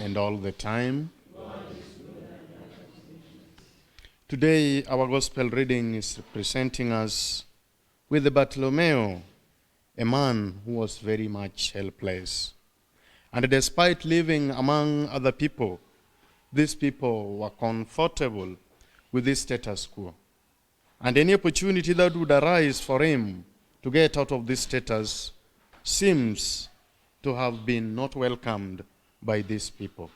and all the time. Today, our gospel reading is presenting us with Bartholomew, a man who was very much helpless. And despite living among other people, these people were comfortable with this status quo. And any opportunity that would arise for him to get out of this status seems to have been not welcomed by these people.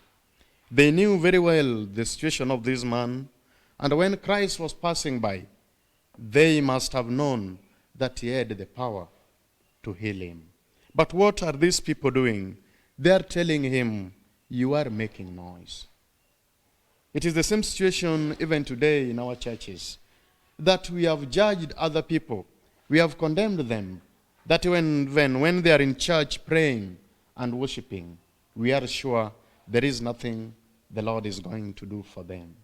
They knew very well the situation of this man, and when Christ was passing by, they must have known that he had the power to heal him. But what are these people doing? They are telling him, you are making noise. It is the same situation even today in our churches, that we have judged other people. We have condemned them, that when they are in church praying and worshiping, we are sure there is nothing the Lord is going to do for them.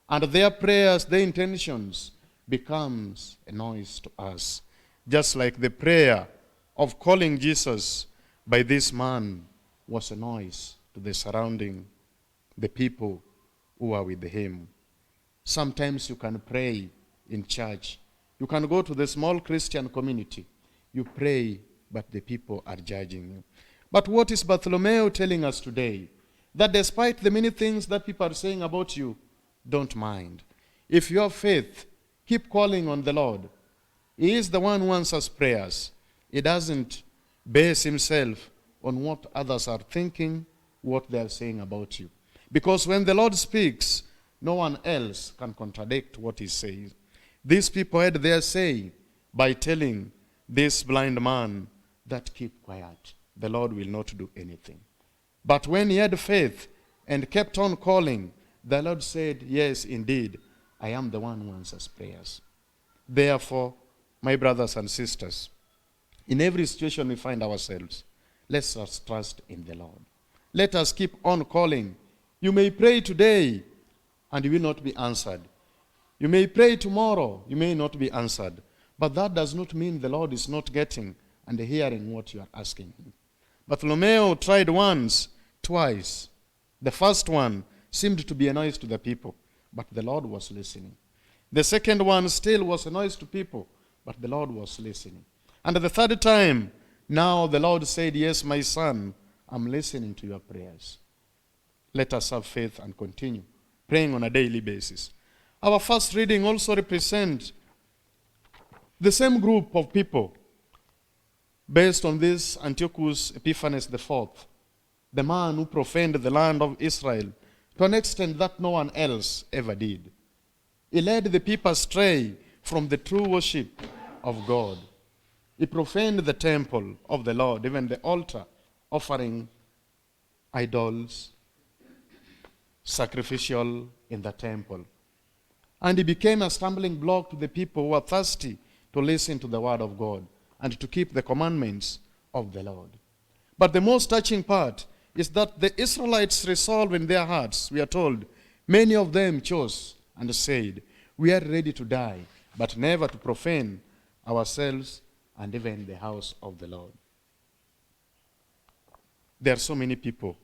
And their prayers, their intentions becomes a noise to us. Just like the prayer of calling Jesus by this man was a noise to the surrounding, the people who are with him. Sometimes you can pray in church. You can go to the small Christian community. You pray, but the people are judging you. But what is Bartholomew telling us today? That despite the many things that people are saying about you, don't mind. If you have faith, keep calling on the Lord. He is the one who answers prayers. He doesn't base himself on what others are thinking, what they are saying about you. Because when the Lord speaks, no one else can contradict what he says. These people had their say by telling this blind man that keep quiet. The Lord will not do anything. But when he had faith and kept on calling, the Lord said, yes, indeed, I am the one who answers prayers. Therefore, my brothers and sisters, in every situation we find ourselves, let us trust in the Lord. Let us keep on calling. You may pray today and you will not be answered. You may pray tomorrow, you may not be answered. But that does not mean the Lord is not getting and hearing what you are asking him. Bartholomew tried once, twice. The first one seemed to be a noise to the people, but the Lord was listening. The second one still was a noise to people, but the Lord was listening. And the third time, now the Lord said, yes, my son, I'm listening to your prayers. Let us have faith and continue praying on a daily basis. Our first reading also represents the same group of people based on this Antiochus Epiphanes IV, the man who profaned the land of Israel to an extent that no one else ever did. He led the people astray from the true worship of God. He profaned the temple of the Lord, even the altar, offering idols, sacrificial in the temple. And he became a stumbling block to the people who are thirsty to listen to the word of God and to keep the commandments of the Lord. But the most touching part is that the Israelites resolved in their hearts, we are told, many of them chose and said, we are ready to die, but never to profane ourselves and even the house of the Lord. There are so many people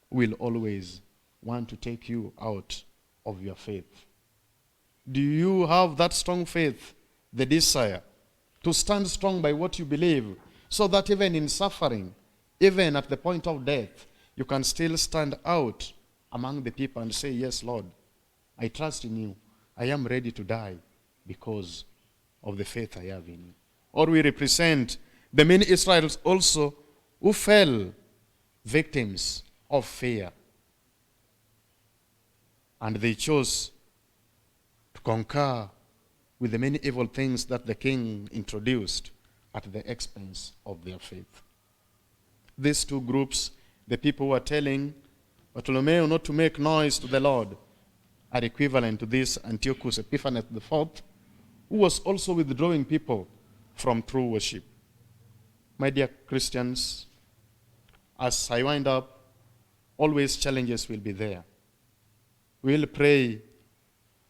who will always want to take you out of your faith. Do you have that strong faith, the desire to stand strong by what you believe, so that even in suffering, even at the point of death, you can still stand out among the people and say, yes, Lord, I trust in you. I am ready to die because of the faith I have in you. Or we represent the many Israelites also who fell victims of fear. And they chose to concur with the many evil things that the king introduced at the expense of their faith. These two groups, the people who are telling Bartholomew not to make noise to the Lord, are equivalent to this Antiochus Epiphanes IV, who was also withdrawing people from true worship. My dear Christians, as I wind up, always challenges will be there. We'll pray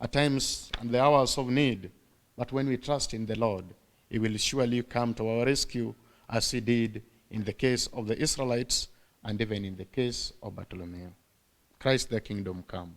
at times and the hours of need, but when we trust in the Lord, he will surely come to our rescue as he did in the case of the Israelites and even in the case of Bartholomew. Christ the kingdom come.